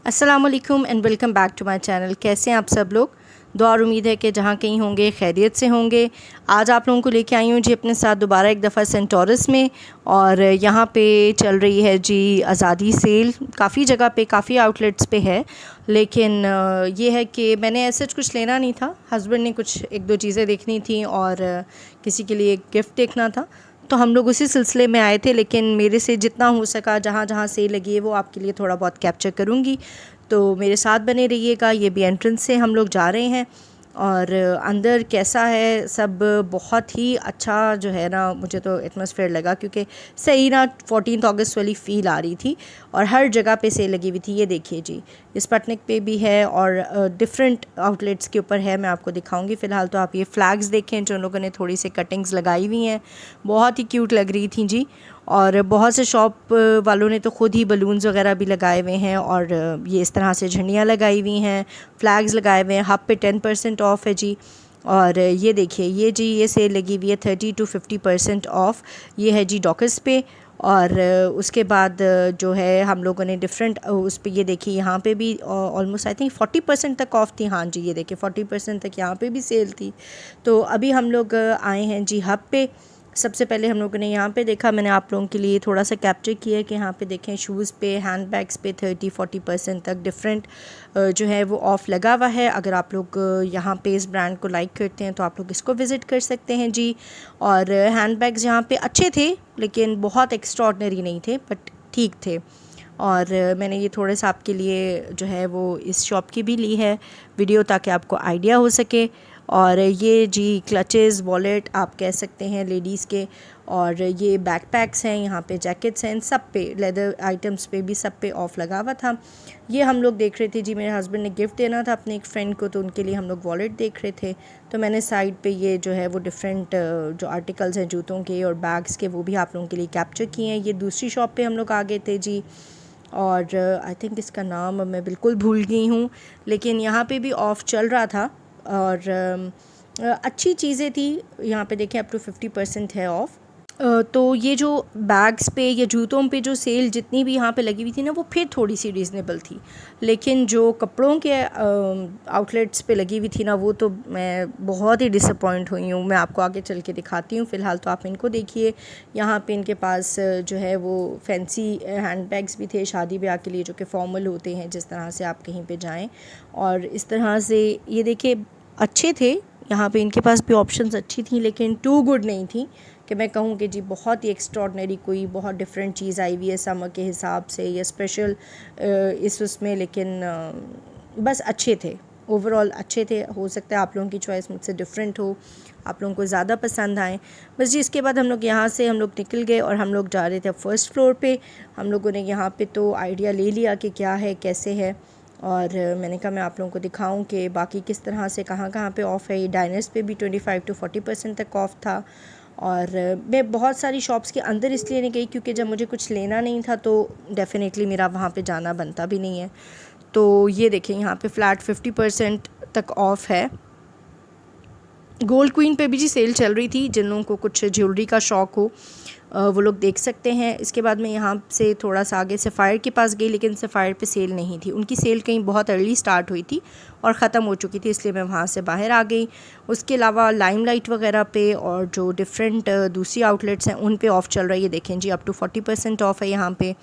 अस्सलाम वालेकुम and welcome back to my channel. कैसे हैं आप सब लोग? दुआ और उम्मीद है कि जहाँ कहीं होंगे खैरियत से होंगे। आज आप लोगों को लेके आई हूँ जी अपने साथ दोबारा एक दफ़ा सेंटोरस में, और यहाँ पे चल रही है जी आज़ादी सेल। काफ़ी जगह पे, काफ़ी आउटलेट्स पे है, लेकिन ये है कि मैंने ऐसा कुछ लेना नहीं था। हस्बैंड ने कुछ एक दो चीज़ें देखनी थी और किसी के लिए गिफ्ट देखना था, तो हम लोग उसी सिलसिले में आए थे। लेकिन मेरे से जितना हो सका, जहाँ जहाँ सेल लगी है वो आपके लिए थोड़ा बहुत कैप्चर करूँगी, तो मेरे साथ बने रहिएगा। ये भी एंट्रेंस से हम लोग जा रहे हैं, और अंदर कैसा है सब बहुत ही अच्छा जो है ना, मुझे तो एटमॉस्फेयर लगा, क्योंकि सही ना 14 अगस्त वाली फ़ील आ रही थी और हर जगह पे सेल लगी हुई थी। ये देखिए जी, स्पुतनिक पे भी है और डिफरेंट आउटलेट्स के ऊपर है। मैं आपको दिखाऊंगी। फ़िलहाल तो आप ये फ्लैग्स देखें जो लोगों ने थोड़ी सी कटिंग्स लगाई हुई हैं, बहुत ही क्यूट लग रही थी जी। और बहुत से शॉप वालों ने तो ख़ुद ही बलून्स वगैरह भी लगाए हुए हैं, और ये इस तरह से झंडियाँ लगाई हुई हैं, फ्लैग्स लगाए हुए हैं। हब पे 10% ऑफ़ है जी। और ये देखिए, ये जी ये सेल लगी हुई है 30 to 50% ऑफ़। ये है जी डॉकर्स पे। और उसके बाद जो है हम लोगों ने डिफरेंट उस पे, ये देखिए यहाँ पे भी ऑलमोस्ट आई थिंक 40% तक ऑफ़ थी। हाँ जी, ये देखिए 40% तक यहाँ पे भी सेल थी। तो अभी हम लोग आए हैं जी हब पे। सबसे पहले हम लोगों ने यहाँ पे देखा, मैंने आप लोगों के लिए थोड़ा सा कैप्चर किया कि यहाँ पे देखें शूज़ पे, हैंड बैग्स पे 30-40% तक डिफरेंट जो है वो ऑफ़ लगा हुआ है। अगर आप लोग यहाँ पे इस ब्रांड को लाइक करते हैं तो आप लोग इसको विज़िट कर सकते हैं जी। और हैंड बैग्स यहाँ पे अच्छे थे, लेकिन बहुत एक्स्ट्रॉर्डनरी नहीं थे, बट ठीक थे। और मैंने ये थोड़े सा आपके लिए जो है वो इस शॉप की भी ली है वीडियो, ताकि आपको आइडिया हो सके। और ये जी क्लचेस, वॉलेट आप कह सकते हैं लेडीज़ के, और ये बैकपैक्स हैं, यहाँ पे जैकेट्स हैं, सब पे लेदर आइटम्स पे भी सब पे ऑफ़ लगा हुआ था। ये हम लोग देख रहे थे जी, मेरे हस्बैंड ने गिफ्ट देना था अपने एक फ्रेंड को, तो उनके लिए हम लोग वॉलेट देख रहे थे। तो मैंने साइड पे ये जो है वो डिफरेंट जो आर्टिकल्स हैं जूतों के और बैग्स के, वो भी आप लोगों के लिए कैप्चर किए हैं। ये दूसरी शॉप पे हम लोग आ गए थे जी, और आई थिंक इसका नाम मैं बिल्कुल भूल गई हूँ, लेकिन यहाँ पे भी ऑफ़ चल रहा था और अच्छी चीज़ें थी। यहाँ पे देखें अप टू 50% है ऑफ़। तो ये जो बैग्स पे या जूतों पे जो सेल जितनी भी यहाँ पे लगी हुई थी ना, वो फिर थोड़ी सी रीज़नेबल थी, लेकिन जो कपड़ों के आउटलेट्स पे लगी हुई थी ना, वो तो मैं बहुत ही डिसअपॉइंट हुई हूँ। मैं आपको आगे चल के दिखाती हूँ। फ़िलहाल तो आप इनको देखिए। यहाँ पे इनके पास जो है वो फैंसी हैंड बैग्स भी थे शादी ब्याह के लिए, जो कि फॉर्मल होते हैं, जिस तरह से आप कहीं पर जाएँ। और इस तरह से ये देखिए अच्छे थे। यहाँ पे इनके पास भी ऑप्शंस अच्छी थी, लेकिन टू गुड नहीं थी कि मैं कहूँ कि जी बहुत ही एक्स्ट्रॉर्डनरी कोई बहुत डिफरेंट चीज़ आई हुई है समर के हिसाब से या स्पेशल इस उसमें। लेकिन बस अच्छे थे, ओवरऑल अच्छे थे। हो सकता है आप लोगों की चॉइस मुझसे डिफरेंट हो, आप लोगों को ज़्यादा पसंद आए। बस जी इसके बाद हम लोग यहाँ से हम लोग निकल गए और हम लोग जा रहे थे फर्स्ट फ्लोर पे। हम लोगों ने यहाँ पे तो आइडिया ले लिया कि क्या है कैसे है, और मैंने कहा मैं आप लोगों को दिखाऊं कि बाकी किस तरह से कहाँ कहाँ पे ऑफ़ है। ये डाइनर्स पे भी 25 to 40% तक ऑफ़ था। और मैं बहुत सारी शॉप्स के अंदर इसलिए नहीं गई क्योंकि जब मुझे कुछ लेना नहीं था तो डेफ़िनेटली मेरा वहाँ पे जाना बनता भी नहीं है। तो ये देखें यहाँ पे फ्लैट 50% तक ऑफ़ है। गोल्ड क्वीन पे भी जी सेल चल रही थी। जिन लोगों को कुछ ज्वेलरी का शौक़ हो वो लोग देख सकते हैं। इसके बाद मैं यहाँ से थोड़ा सा आगे सफ़ायर के पास गई, लेकिन सफ़ायर पे सेल नहीं थी। उनकी सेल कहीं बहुत अर्ली स्टार्ट हुई थी और ख़त्म हो चुकी थी, इसलिए मैं वहाँ से बाहर आ गई। उसके अलावा लाइमलाइट वगैरह पे और जो डिफरेंट दूसरी आउटलेट्स हैं उन पे ऑफ़ चल रही है। देखें जी अप टू 40% ऑफ़ है यहाँ पे,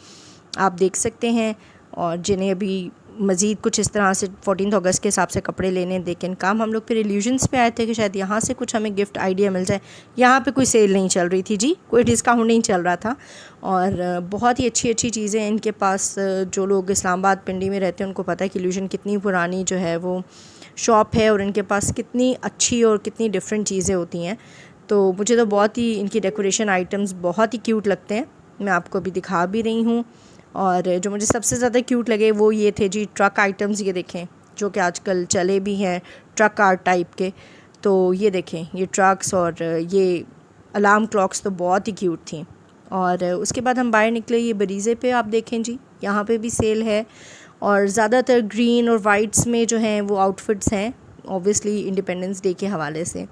आप देख सकते हैं। और जिन्हें अभी मज़ीद कुछ इस तरह से 14 अगस्त के हिसाब से कपड़े लेने देखें काम, हम लोग फिर इल्यूजन्स पे आए थे कि शायद यहाँ से कुछ हमें गिफ्ट आइडिया मिल जाए। यहाँ पे कोई सेल नहीं चल रही थी जी, कोई डिस्काउंट नहीं चल रहा था। और बहुत ही अच्छी अच्छी चीज़ें इनके पास। जो लोग इस्लामाबाद पिंडी में रहते हैं उनको पता है कि इल्यूजन कितनी पुरानी जो है वो शॉप है, और इनके पास कितनी अच्छी और कितनी डिफरेंट चीज़ें होती हैं। तो मुझे तो बहुत ही इनकी डेकोरेशन आइटम्स बहुत ही क्यूट लगते हैं। मैं आपको अभी दिखा भी रही हूँ। और जो मुझे सबसे ज़्यादा क्यूट लगे वो ये थे जी ट्रक आइटम्स। ये देखें जो कि आजकल चले भी हैं, ट्रक आर्ट टाइप के। तो ये देखें ये ट्रक्स और ये अलार्म क्लॉक्स तो बहुत ही क्यूट थी। और उसके बाद हम बाहर निकले, ये बरीज़े पे आप देखें जी यहाँ पे भी सेल है। और ज़्यादातर ग्रीन और वाइट्स में जो हैं वो आउटफिट्स हैं, ऑब्वियसली इंडिपेंडेंस डे के हवाले से।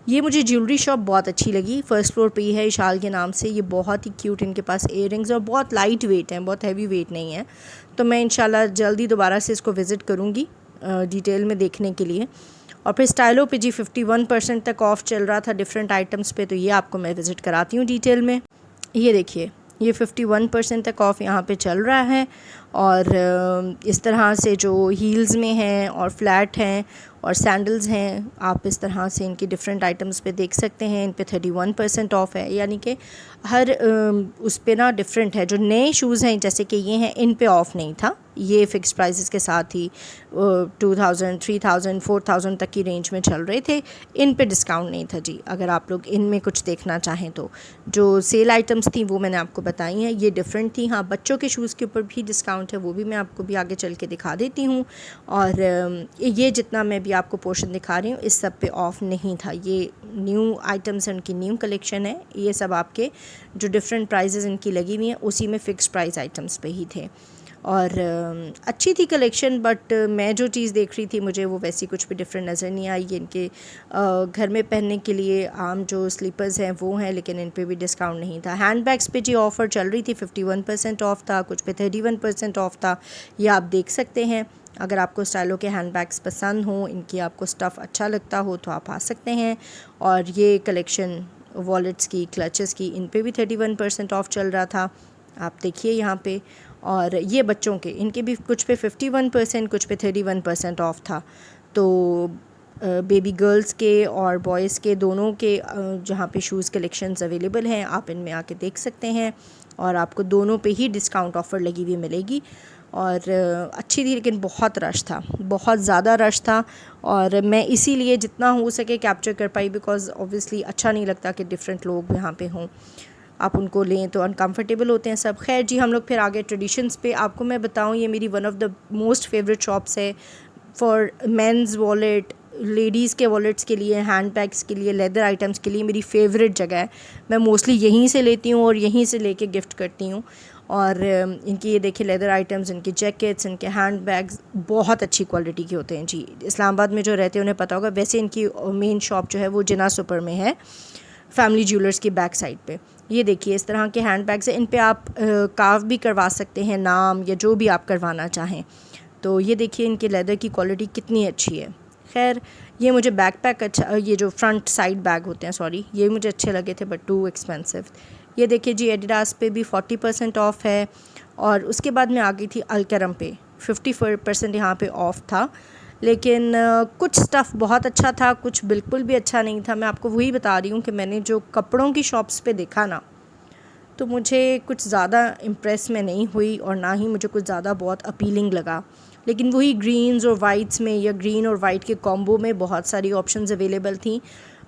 ये मुझे ज्वेलरी शॉप बहुत अच्छी लगी, फर्स्ट फ्लोर पे ही है, इशाल के नाम से। ये बहुत ही क्यूट इनके पास इयररिंग्स और बहुत लाइट वेट हैं, बहुत हैवी वेट नहीं है। तो मैं इंशाल्लाह जल्दी दोबारा से इसको विज़िट करूँगी डिटेल में देखने के लिए। और फिर स्टाइलो पे जी 51% तक ऑफ़ चल रहा था डिफरेंट आइटम्स पे, तो ये आपको मैं विज़िट कराती हूँ डिटेल में। ये देखिए, ये 51% तक ऑफ़ यहाँ पे चल रहा है। और इस तरह से जो हील्स में हैं और फ्लैट हैं और सैंडल्स हैं, आप इस तरह से इनकी डिफरेंट आइटम्स पे देख सकते हैं। इन पे 31% ऑफ़ है, यानी कि हर उस पे ना डिफरेंट है। जो नए शूज़ हैं जैसे कि ये हैं, इन पे ऑफ़ नहीं था, ये फ़िक्स प्राइसेस के साथ ही 2000, 3000, 4000 तक की रेंज में चल रहे थे। इन पे डिस्काउंट नहीं था जी। अगर आप लोग इनमें कुछ देखना चाहें तो जो सेल आइटम्स थी वो मैंने आपको बताई हैं, ये डिफरेंट थी। हाँ, बच्चों के शूज़ के ऊपर भी डिस्काउंट है, वो भी मैं आपको भी आगे चल के दिखा देती हूँ। और ये जितना मैं भी आपको पोर्शन दिखा रही हूँ, इस सब पे ऑफ़ नहीं था। ये न्यू आइटम्स हैं, उनकी न्यू कलेक्शन है। ये सब आपके जो डिफरेंट प्राइजेज़ इनकी लगी हुई हैं, उसी में फ़िक्स प्राइस आइटम्स पे ही थे। और अच्छी थी कलेक्शन, बट मैं जो चीज़ देख रही थी मुझे वो वैसी कुछ भी डिफरेंट नज़र नहीं आई। इनके घर में पहनने के लिए आम जो स्लीपर्स हैं वो हैं, लेकिन इन पे भी डिस्काउंट नहीं था। हैंड बैग्स पे जी ऑफ़र चल रही थी, 51% ऑफ़ था, कुछ पे 31% ऑफ़ था। ये आप देख सकते हैं। अगर आपको स्टाइलो के हैंड बैग्स पसंद हो, इनकी आपको स्टफ़ अच्छा लगता हो, तो आप आ सकते हैं। और ये कलेक्शन वॉलेट्स की, क्लचेस की, इन पे भी 31% ऑफ़ चल रहा था, आप देखिए यहाँ पे। और ये बच्चों के, इनके भी कुछ पे 51%, कुछ पे 31% ऑफ़ था। तो बेबी गर्ल्स के और बॉयज़ के दोनों के जहाँ पे शूज़ कलेक्शंस अवेलेबल हैं, आप इनमें आके देख सकते हैं। और आपको दोनों पे ही डिस्काउंट ऑफ़र लगी हुई मिलेगी। और अच्छी थी, लेकिन बहुत रश था, बहुत ज़्यादा रश था। और मैं इसीलिए जितना हो सके कैप्चर कर पाई, बिकॉज़ ऑब्वियसली अच्छा नहीं लगता कि डिफरेंट लोग यहाँ पे हों, आप उनको लें तो अनकम्फर्टेबल होते हैं सब। खैर जी, हम लोग फिर आगे ट्रेडिशंस पे। आपको मैं बताऊँ, ये मेरी one of the most favourite shops है फॉर मेंस वॉलेट, लेडीज़ के वॉलेट्स के लिए, हैंड बैग्स के लिए, लेदर आइटम्स के लिए मेरी फ़ेवरेट जगह है। मैं मोस्टली यहीं से लेती हूँ और यहीं से लेके गिफ्ट करती हूँ। और इनकी ये देखिए लेदर आइटम्स, इनके जैकेट्स, इनके हैंड बैग्स बहुत अच्छी क्वालिटी के होते हैं जी। इस्लामाबाद में जो रहते हैं उन्हें पता होगा। वैसे इनकी मेन शॉप जो है वो जिना सुपर में है, फैमिली ज्वेलर्स की बैक साइड पे। ये देखिए, इस तरह के हैंड बैग्स हैं, इन पे आप कार्व भी करवा सकते हैं, नाम या जो भी आप करवाना चाहें। तो ये देखिए इनके लेदर की क्वालिटी कितनी अच्छी है। खैर, ये मुझे बैकपैक अच्छा, ये जो फ्रंट साइड बैग होते हैं, सॉरी, ये मुझे अच्छे लगे थे, बट टू एक्सपेंसिव। ये देखिए जी, एडिडास पे भी 40% ऑफ़ है। और उसके बाद मैं आ गई थी अलकरम पे, 54% यहाँ पे ऑफ़ था। लेकिन कुछ स्टफ़ बहुत अच्छा था, कुछ बिल्कुल भी अच्छा नहीं था। मैं आपको वही बता रही हूँ कि मैंने जो कपड़ों की शॉप्स पे देखा ना, तो मुझे कुछ ज़्यादा इम्प्रेस में नहीं हुई और ना ही मुझे कुछ ज़्यादा बहुत अपीलिंग लगा। लेकिन वही ग्रीन्स और वाइट्स में, या ग्रीन और वाइट के कॉम्बो में बहुत सारी ऑप्शंस अवेलेबल थी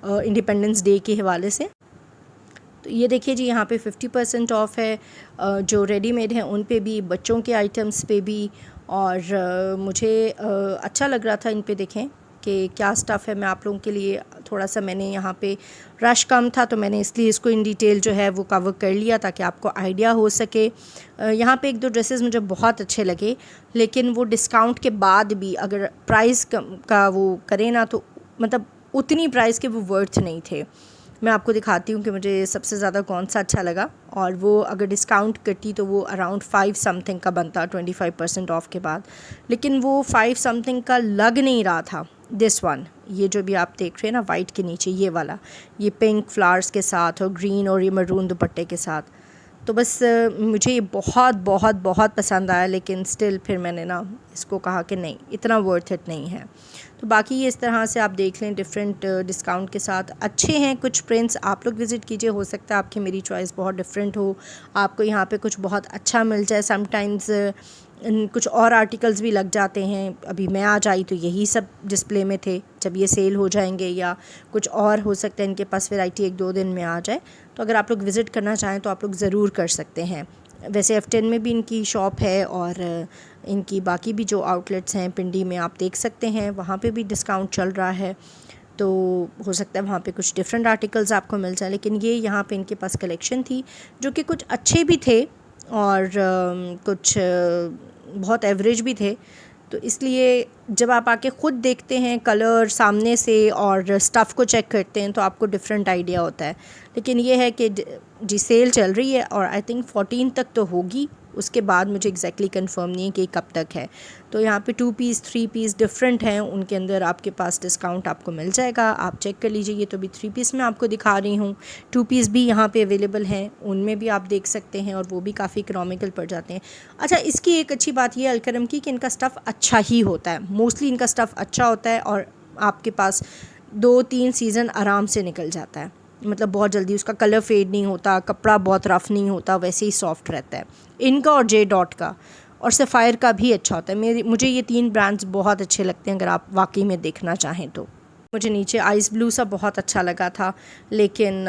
इंडिपेंडेंस डे के हवाले से। तो ये देखिए जी, यहाँ पे 50% ऑफ़ है। जो रेडीमेड हैं उन पे भी, बच्चों के आइटम्स पे भी। और मुझे अच्छा लग रहा था इन पे, देखें कि क्या स्टफ़ है। मैं आप लोगों के लिए थोड़ा सा, मैंने यहाँ पे रश कम था तो मैंने इसलिए इसको इन डिटेल जो है वो कवर कर लिया, ताकि आपको आइडिया हो सके। यहाँ पे एक दो ड्रेसेस मुझे बहुत अच्छे लगे, लेकिन वो डिस्काउंट के बाद भी अगर प्राइस का वो करें ना, तो मतलब उतनी प्राइस के वो वर्थ नहीं थे। मैं आपको दिखाती हूँ कि मुझे सबसे ज़्यादा कौन सा अच्छा लगा। और वो अगर डिस्काउंट करती तो वो अराउंड 5 समथिंग का बनता, 25% ऑफ़ के बाद। लेकिन वो 5 समथिंग का लग नहीं रहा था। दिस वन, ये जो भी आप देख रहे हैं ना वाइट के नीचे, ये वाला, ये पिंक फ्लावर्स के साथ और ग्रीन और ये मरून दुपट्टे के साथ, तो बस मुझे ये बहुत बहुत बहुत पसंद आया। लेकिन स्टिल फिर मैंने ना इसको कहा कि नहीं, इतना वर्थ इट नहीं है। तो बाकी ये इस तरह से आप देख लें, डिफरेंट डिस्काउंट के साथ अच्छे हैं। कुछ प्रिंट्स आप लोग विज़िट कीजिए, हो सकता है आपकी मेरी चॉइस बहुत डिफरेंट हो, आपको यहाँ पे कुछ बहुत अच्छा मिल जाए। समटाइम्स कुछ और आर्टिकल्स भी लग जाते हैं। अभी मैं आज आई तो यही सब डिस्प्ले में थे, जब ये सेल हो जाएंगे या कुछ और हो सकता है इनके पास वैरायटी 1-2 दिन में आ जाए। तो अगर आप लोग विज़िट करना चाहें तो आप लोग ज़रूर कर सकते हैं। वैसे F10 में भी इनकी शॉप है, और इनकी बाकी भी जो आउटलेट्स हैं पिंडी में, आप देख सकते हैं, वहाँ पे भी डिस्काउंट चल रहा है। तो हो सकता है वहाँ पे कुछ डिफरेंट आर्टिकल्स आपको मिल जाए। लेकिन ये यहाँ पे इनके पास कलेक्शन थी जो कि कुछ अच्छे भी थे और कुछ बहुत एवरेज भी थे। तो इसलिए जब आप आके ख़ुद देखते हैं कलर सामने से और स्टफ़ को चेक करते हैं तो आपको डिफरेंट आइडिया होता है। लेकिन ये है कि जी सेल चल रही है और आई थिंक 14 तक तो होगी, उसके बाद मुझे एग्जैक्टली कंफर्म नहीं है कि कब तक है। तो यहाँ पे 2 पीस 3 पीस डिफरेंट हैं, उनके अंदर आपके पास डिस्काउंट आपको मिल जाएगा, आप चेक कर लीजिए। ये तो भी 3 पीस में आपको दिखा रही हूँ, 2 पीस भी यहाँ पे अवेलेबल हैं, उनमें भी आप देख सकते हैं और वो भी काफ़ी इकोनॉमिकल पड़ जाते हैं। अच्छा, इसकी एक अच्छी बात ये अलकरम की कि इनका स्टफ़ अच्छा ही होता है, मोस्टली इनका स्टफ़ अच्छा होता है और आपके पास 2-3 सीज़न आराम से निकल जाता है, मतलब बहुत जल्दी उसका कलर फेड नहीं होता, कपड़ा बहुत रफ़ नहीं होता, वैसे ही सॉफ्ट रहता है। इनका और जे डॉट का और सफ़ायर का भी अच्छा होता है। मुझे ये 3 ब्रांड्स बहुत अच्छे लगते हैं अगर आप वाकई में देखना चाहें तो। मुझे नीचे आइस ब्लू सा बहुत अच्छा लगा था, लेकिन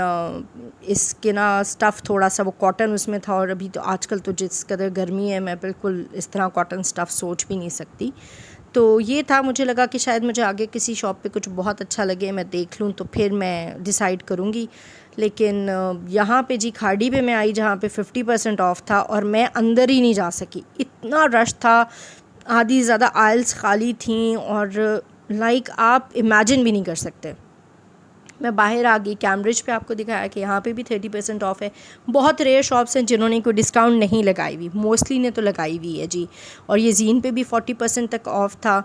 इसके ना स्टफ़ थोड़ा सा वो कॉटन उसमें था और अभी तो आजकल तो जिस कदर गर्मी है मैं बिल्कुल इस तरह कॉटन स्टफ़ सोच भी नहीं सकती। तो ये था, मुझे लगा कि शायद मुझे आगे किसी शॉप पे कुछ बहुत अच्छा लगे, मैं देख लूँ तो फिर मैं डिसाइड करूँगी। लेकिन यहाँ पे जी खाड़ी पे मैं आई जहाँ पे 50% ऑफ था और मैं अंदर ही नहीं जा सकी, इतना रश था, आधी ज़्यादा आइल्स खाली थी और लाइक आप इमेजिन भी नहीं कर सकते। मैं बाहर आ गई, कैम्ब्रिज पे आपको दिखाया कि यहाँ पे भी 30% ऑफ़ है। बहुत रेयर शॉप्स हैं जिन्होंने कोई डिस्काउंट नहीं लगाई हुई, मोस्टली ने तो लगाई हुई है जी। और ये जीन पे भी 40% तक ऑफ़ था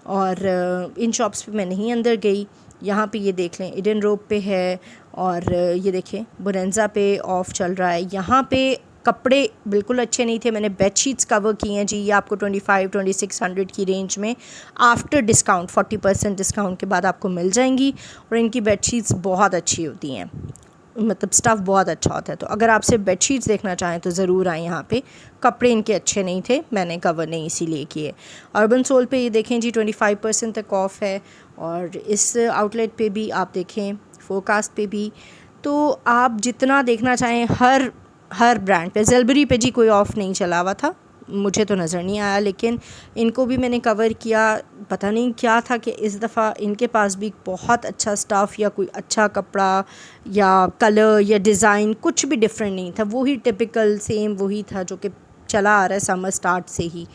और इन शॉप्स पे मैं नहीं अंदर गई। यहाँ पे ये देख लें, ईडन रोड पे है और ये देखें बोनेंजा पे ऑफ़ चल रहा है। यहाँ पे कपड़े बिल्कुल अच्छे नहीं थे, मैंने बेडशीट्स कवर की हैं जी, ये आपको 2500-2600 की रेंज में आफ्टर डिस्काउंट 40% डिस्काउंट के बाद आपको मिल जाएंगी। और इनकी बेडशीट्स बहुत अच्छी होती हैं, मतलब स्टफ़ बहुत अच्छा होता है। तो अगर आप सिर्फ बेडशीट्स देखना चाहें तो ज़रूर आएँ यहाँ पे। कपड़े इनके अच्छे नहीं थे, मैंने कवर नहीं इसीलिए किए। अर्बन सोल पे ये देखें जी 25% तक ऑफ़ है और इस आउटलेट पे भी आप देखें, फोरकास्ट पे भी। तो आप जितना देखना चाहें हर ब्रांड पे, ज़ेलबरी पे जी कोई ऑफ़ नहीं चला हुआ था, मुझे तो नज़र नहीं आया, लेकिन इनको भी मैंने कवर किया। पता नहीं क्या था कि इस दफ़ा इनके पास भी बहुत अच्छा स्टफ़ या कोई अच्छा कपड़ा या कलर या डिज़ाइन कुछ भी डिफरेंट नहीं था, वही टिपिकल सेम वही था जो कि चला आ रहा है समर स्टार्ट से ही।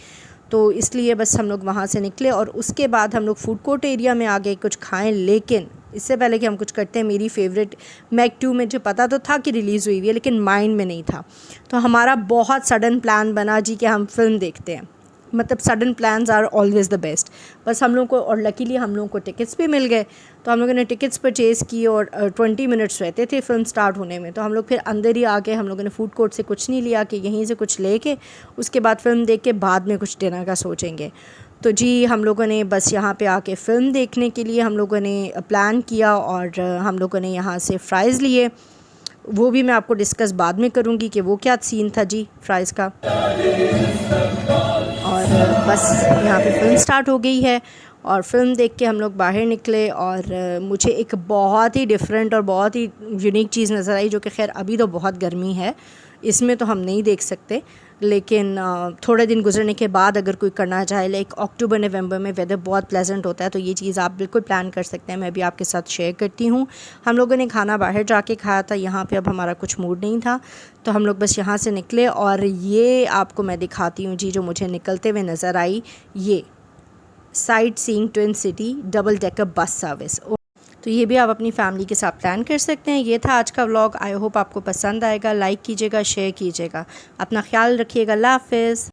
तो इसलिए बस हम लोग वहाँ से निकले और उसके बाद हम लोग फूड कोर्ट एरिया में आ गए कुछ खाएं। लेकिन इससे पहले कि हम कुछ करते हैं, मेरी फेवरेट मैक 2 मुझे पता तो था कि रिलीज़ हुई है लेकिन माइंड में नहीं था, तो हमारा बहुत सडन प्लान बना जी कि हम फ़िल्म देखते हैं। मतलब sudden plans are always the best. बस हम लोग को, और लकीली हम लोगों को टिकट्स भी मिल गए, तो हम लोगों ने टिकट्स परचेज़ की और 20 मिनट्स रहते थे फ़िल्म स्टार्ट होने में। तो हम लोग फिर अंदर ही आ गए, हम लोगों ने फ़ूड कोर्ट से कुछ नहीं लिया कि यहीं से कुछ लेके उसके बाद फ़िल्म देख के बाद में कुछ डिनर का सोचेंगे। तो जी हम लोगों ने बस यहाँ पे आके फ़िल्म देखने के लिए हम लोगों ने प्लान किया और हम लोगों ने यहाँ से फ़्राइज़ लिए। वो भी मैं आपको डिस्कस बाद में करूँगी कि वो क्या सीन था जी फ़्राइज़ का। और बस यहाँ पे फ़िल्म स्टार्ट हो गई है और फ़िल्म देख के हम लोग बाहर निकले और मुझे एक बहुत ही डिफरेंट और बहुत ही यूनिक चीज़ नज़र आई, जो कि खैर अभी तो बहुत गर्मी है, इसमें तो हम नहीं देख सकते, लेकिन थोड़े दिन गुजरने के बाद अगर कोई करना चाहे, लाइक अक्टूबर नवंबर में वेदर बहुत प्लेजेंट होता है, तो ये चीज़ आप बिल्कुल प्लान कर सकते हैं। मैं भी आपके साथ शेयर करती हूँ। हम लोगों ने खाना बाहर जाके खाया था, यहाँ पे अब हमारा कुछ मूड नहीं था, तो हम लोग बस यहाँ से निकले और ये आपको मैं दिखाती हूँ जी जो मुझे निकलते हुए नज़र आई, ये sight seeing twin city double decker bus service. तो ये भी आप अपनी फैमिली के साथ प्लान कर सकते हैं। ये था आज का व्लॉग, आई होप आपको पसंद आएगा। लाइक कीजिएगा, शेयर कीजिएगा, अपना ख्याल रखिएगा। अल्लाह हाफ़िज़।